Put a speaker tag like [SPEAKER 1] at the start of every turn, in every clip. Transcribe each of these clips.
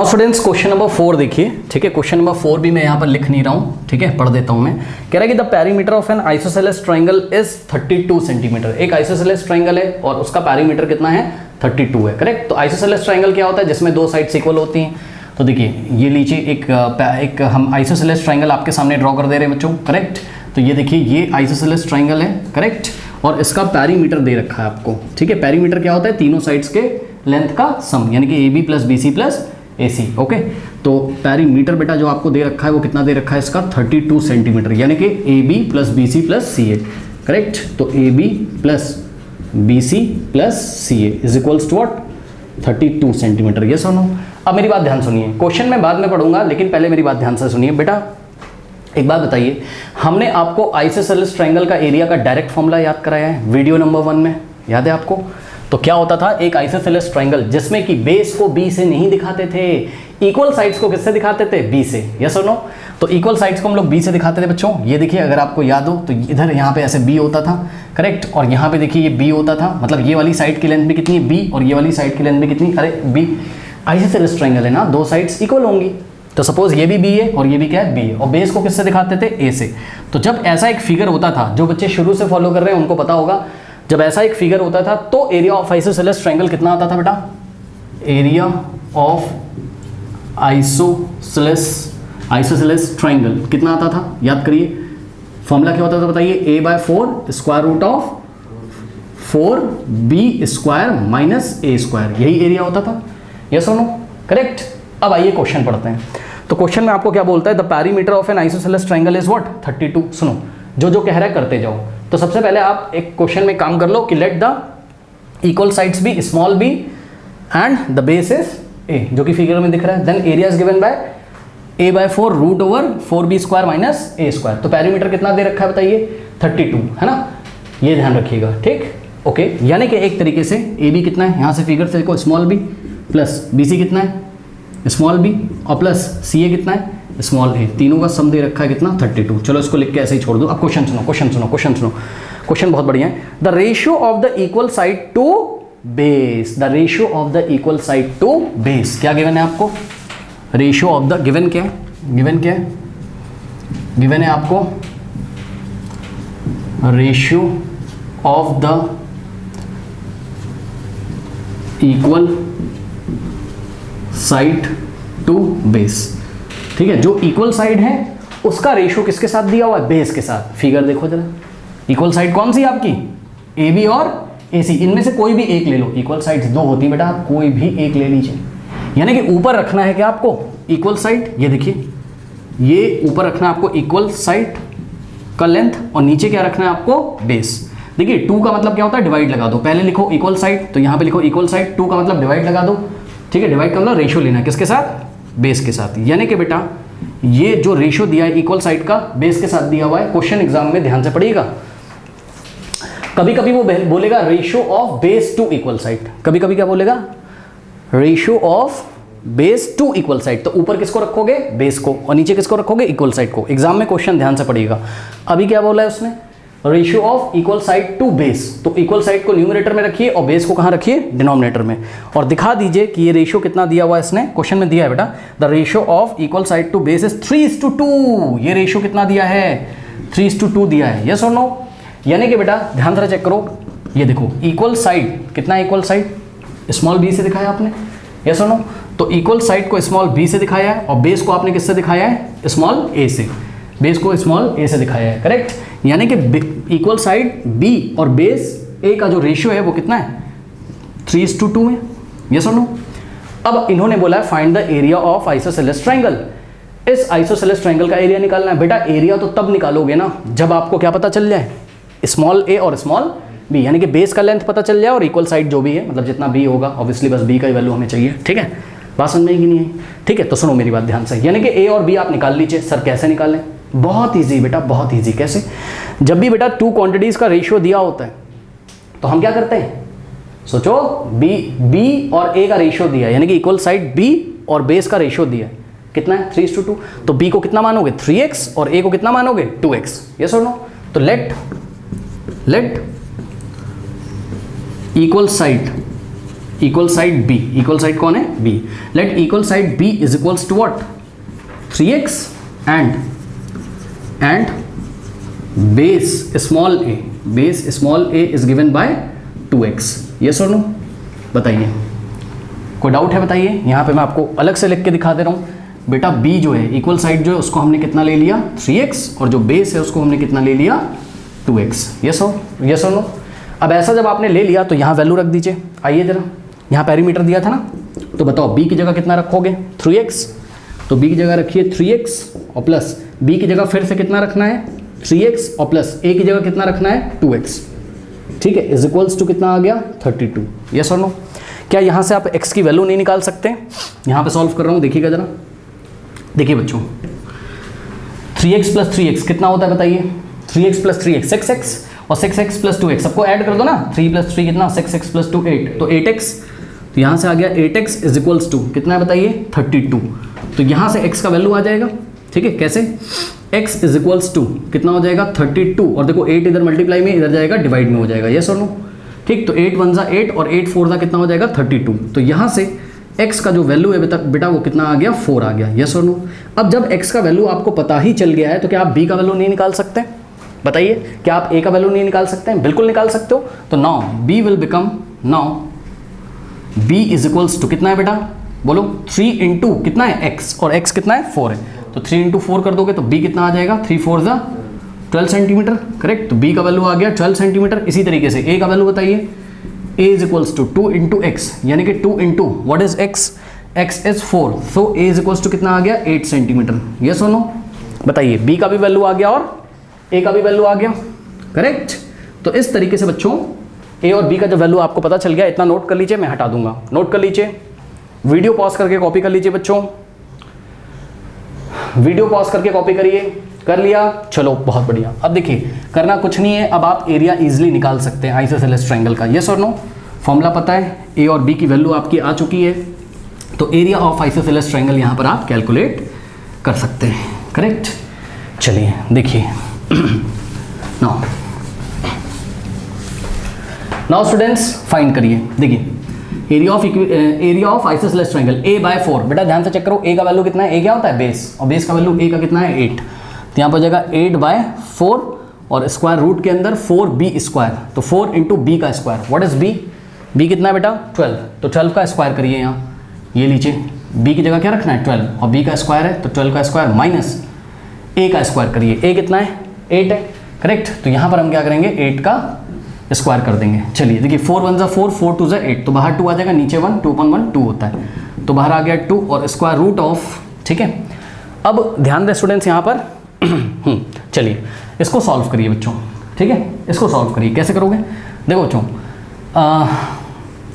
[SPEAKER 1] Students question number 4 देखिए, ठीक है। क्वेश्चन नंबर 4 भी मैं यहाँ पर लिख नहीं रहा हूँ, ठीक है, पढ़ देता हूँ मैं। कह रहा है कि the perimeter of N isosceles triangle is 32 centimetre. एक आइसोसेलेस ट्रायंगल है और उसका पेरीमीटर कितना है, 32 है, करेक्ट। तो आइसोसेलेस ट्रायंगल क्या होता है, जिसमें दो साइड्स इक्वल होती हैं। तो देखिए ये लीजिए एक हम आइसोसेलेस ट्रायंगल आपके सामने ड्रॉ कर दे रहे हैं बच्चों, करेक्ट। तो ये देखिए ये आइसोसेलेस ट्रायंगल है, करेक्ट, और इसका पेरीमीटर दे रखा है आपको, ठीक है। पेरीमीटर क्या होता है, तीनों साइड्स के लेंथ का सम, यानी कि AB plus BC plus AC, okay. तो पेरीमीटर बेटा जो आपको दे रखा है वो कितना दे रखा है इसका, 32 सेंटीमीटर, यानी कि AB plus BC plus CA, correct. तो AB plus BC plus CA is equals to what, 32 centimetre, ये सुनो। अब मेरी बात ध्यान सुनिए, क्वेश्चन मैं बाद में पढ़ूंगा लेकिन पहले मेरी बात ध्यान से सुनिए बेटा। एक बात बताइए, हमने आपको आइसोसेलेस ट्रायंगल का एरिया का डायरेक्ट फॉर्मूला याद कराया है वीडियो नंबर 1 में, याद है आपको। तो क्या होता था, एक आइसोसेलेस ट्रायंगल जिसमें कि बेस को B से नहीं दिखाते थे, इक्वल साइड्स को किससे दिखाते थे, B से, यस और नो। तो इक्वल साइड्स को हम लोग B से दिखाते थे बच्चों। ये देखिए अगर आपको याद हो तो इधर यहाँ पे ऐसे B होता था, करेक्ट, और यहाँ पे देखिए ये B होता था, मतलब ये वाली साइड की लेंथ भी कितनी है B, और ये वाली साइड की लेंथ भी कितनी, अरे B। आइसोसेलेस ट्रायंगल है ना, दो साइड्स इक्वल होंगी। तो सपोज ये भी B है और ये भी क्या है, B है, और बेस को किससे दिखाते थे, A से। तो जब ऐसा एक फिगर होता था, जो बच्चे शुरू से फॉलो कर रहे हैं उनको पता होगा, जब ऐसा एक फिगर होता था तो एरिया ऑफ आइसोसेलेस ट्रायंगल कितना आता था बेटा, एरिया ऑफ आइसोसेलेस ट्रायंगल कितना आता था, याद करिए। फॉर्मूला क्या होता था बताइए, A/4 square root of 4B square minus A square, यही एरिया होता था, यस और नो, करेक्ट। अब आइए क्वेश्चन पढ़ते हैं। तो क्वेश्चन में आपको क्या बोलता है, the perimeter of N isosceles triangle is what, 32। सुनो, जो कह रहा है करते जाओ। तो सबसे पहले आप एक क्वेश्चन में काम कर लो कि let the equal sides be small b and the base is a, जो कि फिगर में दिख रहा है। Then area is given by A/4 root over 4B square minus A square. तो पेरीमीटर कितना दे रखा है बताइए, 32, है ना, ये ध्यान रखिएगा, ठीक, ओके। यानी कि एक तरीके से AB कितना है, यहाँ से फिगर से देखो स्मॉल b, प्लस BC कितना है स्मॉल b, और प्लस CA कितना है स्मॉल a, तीनों का सम दे रखा है कितना, 32। चलो इसको लिख के ऐसे ही छोड़ दो। अब क्वेश्चन सुनो, क्वेश्चन बहुत बढ़िया है। The ratio of the equal side to base, the ratio of the equal side to base क्या गिवन है आपको, रेशियो ऑफ द गिवन क्या है, गिवन है आपको ratio of the equal side to base, ठीक है। जो इक्वल साइड है उसका रेशियो किसके साथ दिया हुआ है, बेस के साथ। फिगर देखो जरा, इक्वल साइड कौन सी आपकी, AB और AC, इनमें से कोई भी एक ले लो। इक्वल साइड्स दो होती है बेटा, आप कोई भी एक ले लीजिए। यानी कि ऊपर रखना है क्या आपको, इक्वल साइड, ये देखिए ये ऊपर रखना है आपको इक्वल साइड का लेंथ, और नीचे क्या रखना है आपको, बेस। देखिए 2 का मतलब क्या होता है, डिवाइड लगा दो। पहले लिखो इक्वल साइड, तो यहाँ पे लिखो इक्वल साइड, 2 का मतलब डिवाइड लगा दो, ठीक है। डिवाइड का मतलब रेशियो लेना है किसके साथ, बेस के साथ। यानी कि बेटा ये जो रेशियो दिया है इक्वल साइड का, बेस के साथ दिया हुआ है। क्वेश्चन एग्जाम में ध्यान से पढ़िएगा, कभी कभी वो बोलेगा ratio of base to equal side, कभी कभी क्या बोलेगा, ratio of base to equal side. तो ऊपर किसको रखोगे, बेस को, और नीचे किसको रखोगे, इक्वल साइड को। एग्जाम में क्वेश्चन ध्यान से पढ़िएगा। अभी क्या बोला है उसने, ratio of equal side to base. तो इक्वल साइड को न्यूमरेटर में रखिए और बेस को कहाँ रखिए, डिनोमिनेटर में, और दिखा दीजिए कि ये रेशियो कितना दिया हुआ है इसने, क्वेश्चन में दिया है बेटा, the ratio of equal side to base is 3:2। ये रेशियो कितना दिया है, 3:2 दिया है, यस और नो। यानी कि बेटा ध्यान से चेक करो, ये देखो इक्वल साइड कितना है, इक्वल साइड स्मॉल b से दिखाया आपने, यस और नो। तो इक्वल साइड को स्मॉल b से दिखाया है, और बेस को आपने किससे दिखाया है, स्मॉल a से, बेस को स्मॉल a से दिखाया है, करेक्ट। यानी कि इक्वल साइड b और बेस a का जो रेशियो है वो कितना है, 3:2 है, यस और नो। अब इन्होंने बोला है find the area of isosceles triangle. इस आइसोसेलेस ट्रायंगल का एरिया निकालना है। बेटा एरिया तो तब निकालोगे ना जब आपको क्या पता चल जाए, स्मॉल a और स्मॉल b, यानी कि बेस का लेंथ पता चल जाए और इक्वल साइड जो भी है, मतलब जितना b होगा, ऑब्वियसली बस b का ही वैल्यू हमें चाहिए, ठीक है। बात समझ में कि नहीं है, ठीक है। तो सुनो मेरी बात ध्यान से, यानी कि a और b आप निकाल लीजिए। सर कैसे निकालें, बहुत ईजी बेटा, बहुत ईजी। कैसे, जब भी बेटा 2 क्वांटिटीज का रेशियो दिया होता है तो हम क्या करते हैं, सोचो b और a का रेशियो दिया है, यानी कि इक्वल साइड b और बेस का रेशियो दिया है, कितना है, 3:2। तो b को कितना मानोगे, 3x, और a को कितना मानोगे, 2x, यस और नो। तो let equal side equal side B, equal side कौन है? B. Let equal side B is equals to what? 3x and base small A, base small A is given by 2x। Yes और no? बताइए, कोई doubt है बताइए? यहाँ पे मैं आपको अलग से लिख के दिखा दे रहा हूँ बेटा। b जो है इक्वल साइड जो है उसको हमने कितना ले लिया? 3x, और जो बेस है उसको हमने कितना ले लिया? 2x। यस और नो? अब ऐसा जब आपने ले लिया तो यहाँ वैल्यू रख दीजिए। आइए जरा, यहाँ पेरीमीटर दिया था ना, तो बताओ b की जगह कितना रखोगे? 3x। तो b की जगह रखिए 3x और प्लस b की जगह फिर से कितना रखना है? 3x और प्लस a की जगह कितना रखना है? 2x। ठीक है, इज इक्वल्स टू कितना आ गया? 32। यस और नो? क्या यहाँ से आप x की वैल्यू नहीं निकाल सकते? यहाँ पे सॉल्व कर रहा हूँ, देखिएगा जरा। देखिए बच्चों, 3x प्लस 3x कितना होता है बताइए? 3x प्लस 3x 6x, और 6x प्लस 2x सबको ऐड कर दो ना। 3 प्लस 3 कितना? 6x प्लस 2 8, तो 8x। तो यहाँ से आ गया 8x इज इक्वल्स टू कितना है बताइए? 32। तो यहाँ से x का वैल्यू आ जाएगा। ठीक है, कैसे? x इज इक्वल्स टू कितना हो जाएगा? 32, और देखो 8 इधर मल्टीप्लाई में, इधर जाएगा डिवाइड में हो जाएगा। यस और नो? ठीक, तो 8 1 8 और 8 4 कितना हो जाएगा? 32। तो यहाँ से x का जो वैल्यू है बेटा वो कितना आ गया? 4 आ गया। यस और नो? अब जब x का वैल्यू आपको पता ही चल गया है तो क्या आप b का वैल्यू नहीं निकाल सकते? बताइए, क्या आप a का वैल्यू नहीं निकाल सकते हैं? बिल्कुल निकाल सकते हो। तो now b will become, now b is equals to कितना है बेटा? बोलो 3 इंटू कितना है? x, और x कितना है? 4 है। तो 3 इंटू 4 कर दोगे तो b कितना आ जाएगा? 3 4 12 सेंटीमीटर। करेक्ट, तो b का वैल्यू आ गया 12 सेंटीमीटर। इसी तरीके से a का वैल्यू बताइए। a is equals to 2 into X, यानी कि 2 into what is x? x is 4, so a is equals to कितना आ गया? 8 सेंटीमीटर। यस और नो? बताइए, b का भी वैल्यू आ गया और a का भी वैल्यू आ गया। करेक्ट। तो इस तरीके से बच्चों a और b का जो वैल्यू आपको पता चल गया, इतना नोट कर लीजिए, मैं हटा दूंगा। नोट कर लीजिए, वीडियो पॉज करके कॉपी कर लीजिए बच्चों, वीडियो पॉज करके कॉपी करिए। कर लिया? चलो बहुत बढ़िया। अब देखिए, करना कुछ नहीं है, अब आप एरिया इजीली निकाल सकते हैं आइसोसेलेस ट्रायंगल का। यस और नो? फॉर्मूला पता है, a और b की वैल्यू आपकी आ चुकी है, तो एरिया ऑफ आइसोसेलेस ट्रायंगल यहाँ पर आप कैलकुलेट कर सकते हैं। करेक्ट। चलिए देखिए, नाउ स्टूडेंट्स फाइंड करिए। देखिए, area of isosceles triangle a by 4। बेटा ध्यान से चेक करो, a का वैल्यू कितना है? a क्या होता है? बेस, और बेस का वैल्यू a का कितना है? 8। तो यहाँ पर हो जाएगा 8 बाय 4, और स्क्वायर रूट के अंदर 4b स्क्वायर, तो 4 इंटू बी का square. What is b? b कितना है बेटा? 12। तो 12 का स्क्वायर करिए यहाँ, ये लीजिए, b की जगह क्या रखना है? 12, और b का स्क्वायर है तो 12 का स्क्वायर माइनस a का स्क्वायर करिए। a कितना है? 8 है। करेक्ट। तो यहाँ पर हम क्या करेंगे? 8 का स्क्वायर कर देंगे। चलिए देखिए, 4 1 4, 4 2 8, तो बाहर 2 आ जाएगा, नीचे 1, 2 1 1 2 होता है, तो बाहर आ गया 2 और स्क्वायर रूट ऑफ। ठीक है, अब ध्यान दें स्टूडेंट्स यहाँ पर चलिए इसको सॉल्व करिए बच्चों। ठीक है, इसको सॉल्व करिए। कैसे करोगे? देखो बच्चों,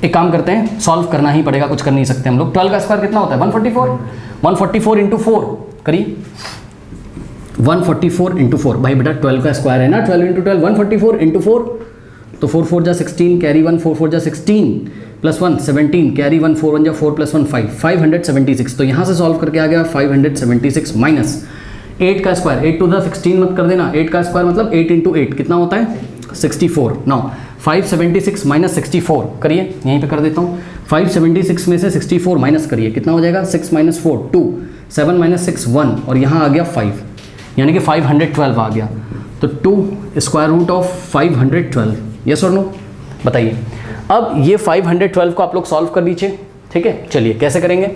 [SPEAKER 1] एक काम करते हैं, सॉल्व करना ही पड़ेगा, कुछ कर नहीं सकते हम लोग। 12 का स्क्वायर कितना होता है? 144। 144 इंटू 4 करिए, 144 इंटू 4। भाई बेटा 12 का स्क्वायर है ना, 12 इंटू 12, 144 इंटू 4, तो 4 4 जा 16, कैरी 1, 4 4 जा 16, प्लस 1 17, कैरी 1, 4 1 जा 4, प्लस 1 5, 576। तो यहाँ से सॉल्व करके आ गया 576 माइनस 8 का स्क्वायर, 8 टू द 16 मत कर देना, 8 का स्क्वायर मतलब 8 इंटू 8 कितना होता है? 64। नाउ 576 माइनस 64 करिए, यहीं पे कर देता हूँ। 576 में से 64 माइनस करिए, कितना हो जाएगा? 6 माइनस 4 2, 7 माइनस 6 1, और यहाँ आ गया 5, यानी कि 512 आ गया। तो 2 स्क्वायर रूट ऑफ 512। यस और नो? बताइए। अब ये 512 को आप लोग सॉल्व कर लीजिए। ठीक है, चलिए कैसे करेंगे?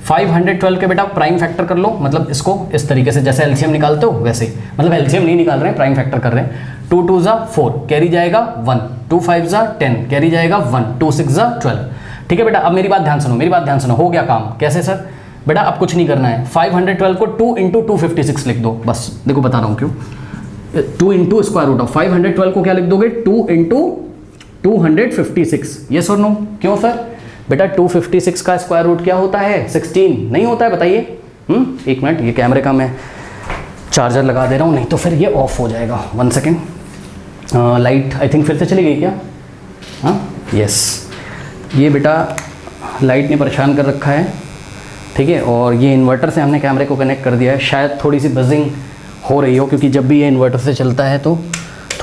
[SPEAKER 1] 512 के बेटा प्राइम फैक्टर कर लो, मतलब इसको इस तरीके से जैसे एलसीएम निकालते हो वैसे, मतलब एलसीएम नहीं निकाल रहे हैं, प्राइम फैक्टर कर रहे हैं। 2 2 जा 4, कैरी जाएगा 1, 2 5 जा 10, कैरी जाएगा 1, 2 6 जा 12। ठीक है बेटा, अब मेरी बात ध्यान सुनो, मेरी बात ध्यान सुनो। हो गया काम। कैसे सर? बेटा अब कुछ नहीं करना है, 512 को 2 इंटू 256 लिख दो, बस। देखो बता रहा हूँ क्यों। 2 इंटू स्क्वायर रूट ऑफ 512 को क्या लिख दोगे? 2 इंटू 256। यस और नो? क्यों सर? बेटा 256 का स्क्वायर रूट क्या होता है? 16 नहीं होता है? बताइए। एक मिनट, ये कैमरे का मैं चार्जर लगा दे रहा हूँ, नहीं तो फिर ये ऑफ हो जाएगा। 1 सेकेंड। लाइट आई थिंक फिर से चली गई क्या? हाँ यस, ये बेटा लाइट ने परेशान कर रखा है। ठीक है, और ये इन्वर्टर से हमने कैमरे को कनेक्ट कर दिया है। शायद थोड़ी सी बजिंग हो रही हो, क्योंकि जब भी ये इन्वर्टर से चलता है तो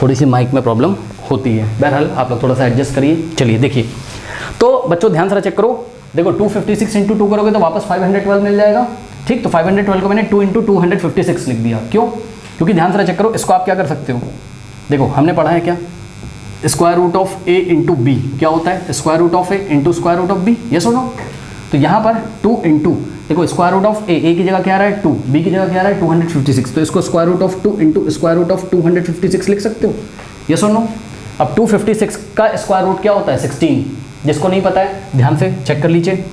[SPEAKER 1] थोड़ी सी माइक में प्रॉब्लम होती है। बहरहाल आप लोग थोड़ा सा एडजस्ट करिए। चलिए देखिए, तो बच्चों ध्यान से चेक करो, देखो 256 इंटू 2 करोगे तो वापस 512 मिल जाएगा, ठीक। तो 512 को मैंने 2 इंटू 256 लिख दिया, क्यों? क्योंकि ध्यान से चेक करो, इसको आप क्या कर सकते हो, देखो हमने पढ़ा है क्या, square root of A into B क्या होता है, square root of A into square root of B, yes और नो। तो यहाँ पर 2 इंटू, देखो स्क्वायर रूट ऑफ ए की जगह क्या आ रहा है 2, बी की जगह क्या आ रहा है 256, तो इसको square root of 2 into square root of 256 लिख सकते हो, यस और नो। अब 256 का स्क्वायर रूट क्या होता है 16, जिसको नहीं पता है ध्यान से चेक कर लीजिए,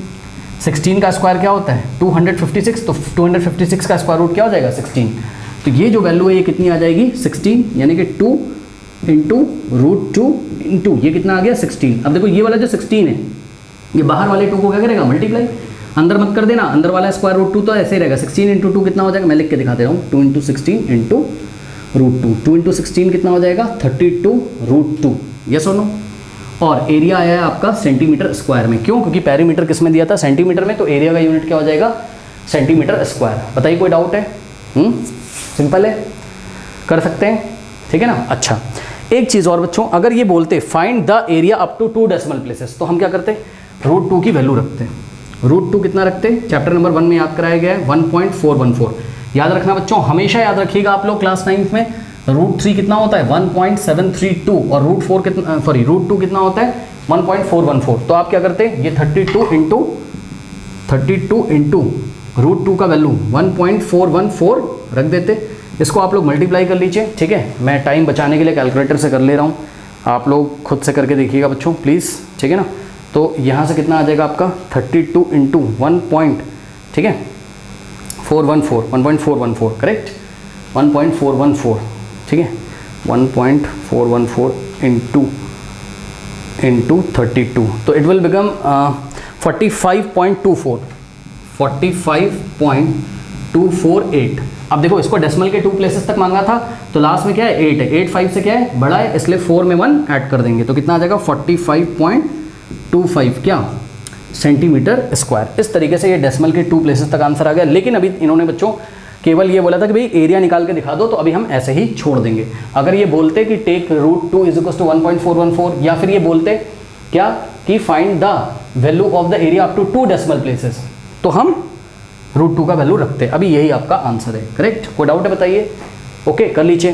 [SPEAKER 1] 16 का स्क्वायर क्या होता है 256, तो 256 का स्क्वायर रूट क्या हो जाएगा 16, तो ये जो वैल्यू है ये कितनी आ जाएगी 16, यानी कि 2 इंटू रूट 2 इंटू ये कितना आ गया 16। अब देखो ये वाला जो 16 है ये बाहर वाले 2 को क्या करेगा मल्टीप्लाई, अंदर मत कर देना, अंदर वाला स्क्वायर रूट 2 तो ऐसे ही रहेगा, 16 इंटू 2 कितना हो जाएगा, मैं लिख के दिखा दे रहा हूँ, 2 इंटू 16 इंटू रूट 2, 2 इंटू 16 कितना हो जाएगा 32 रूट 2, यस और नो। और एरिया आया है आपका सेंटीमीटर स्क्वायर में, क्यों? क्योंकि पेरीमीटर किस में दिया था सेंटीमीटर में, तो एरिया का यूनिट क्या हो जाएगा सेंटीमीटर स्क्वायर। बताइए कोई डाउट है? सिंपल है, कर सकते हैं, ठीक है ना। अच्छा एक चीज़ और बच्चों, अगर ये बोलते find the area up to 2 decimal places, तो हम क्या करते रूट 2 की वैल्यू रखते हैं। रूट 2 कितना रखते हैं, चैप्टर नंबर 1 में याद कराया गया है 1.414। याद रखना बच्चों, हमेशा याद रखिएगा आप लोग क्लास 9 में, रूट 3 कितना होता है 1.732 और रूट 2 कितना होता है 1.414। तो आप क्या करते हैं, ये 32 इंटू रूट 2 का वैल्यू 1.414 रख देते, इसको आप लोग मल्टीप्लाई कर लीजिए, ठीक है। मैं टाइम बचाने के लिए कैलकुलेटर से कर ले रहा हूँ, आप लोग खुद से करके देखिएगा बच्चों प्लीज़, ठीक है ना। तो यहाँ से कितना आ जाएगा आपका 32 इंटू 1 पॉइंट, ठीक है 1.414 करेक्ट, 1.414, ठीक है 1.414 इंटू 32, तो इट विल बिकम 45.24 अब देखो इसको डेसिमल के 2 प्लेसेस तक मांगा था, तो लास्ट में क्या है 8 है, 8 5 से क्या है बड़ा है, इसलिए 4 में 1 ऐड कर देंगे, तो कितना आ जाएगा 45.25 क्या सेंटीमीटर स्क्वायर। इस तरीके से ये डेसिमल के 2 प्लेसेस तक आंसर आ गया। लेकिन अभी इन्होंने बच्चों केवल ये बोला था कि भाई एरिया निकाल के दिखा दो, तो अभी हम ऐसे ही छोड़ देंगे। अगर ये बोलते कि take root 2 is equal to 1.414, या फिर ये बोलते क्या कि find the value of the area up to 2 decimal places, तो हम रूट 2 का वैल्यू रखते हैं। अभी यही आपका आंसर है, करेक्ट। कोई डाउट है बताइए? ओके कर लीजिए।